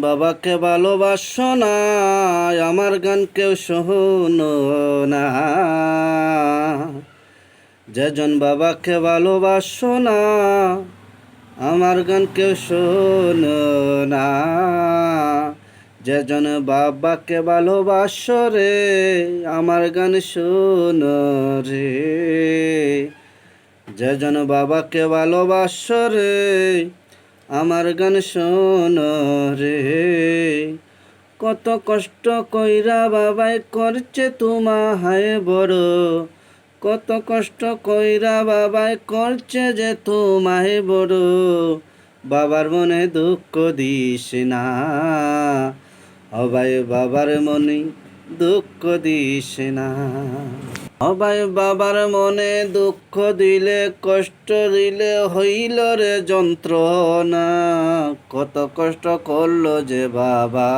বাবাকে ভালোবাসো না, আমার গান কেউ শোনো না। যেজন বাবাকে ভালোবাসো না, আমার গান কেউ শোনো না। যেজন বাবাকে ভালোবাসো রে, আমার গান শোনো রে। যেজন বাবাকে ভালোবাসো রে, আমার গান শোনো রে। কত কষ্ট কইরা বাবাই করছে তোমায় বড়, কত কষ্ট কইরা বাবাই করছে যে তোমায় বড়। বাবার মনে দুঃখ দিস না, অবাই বাবার মনে দুঃখ দিস না। অবাই বাবার মনে দুঃখ দিলে, কষ্ট দিলে হইল রে যন্ত্রণা। কত কষ্ট করলো যে বাবা।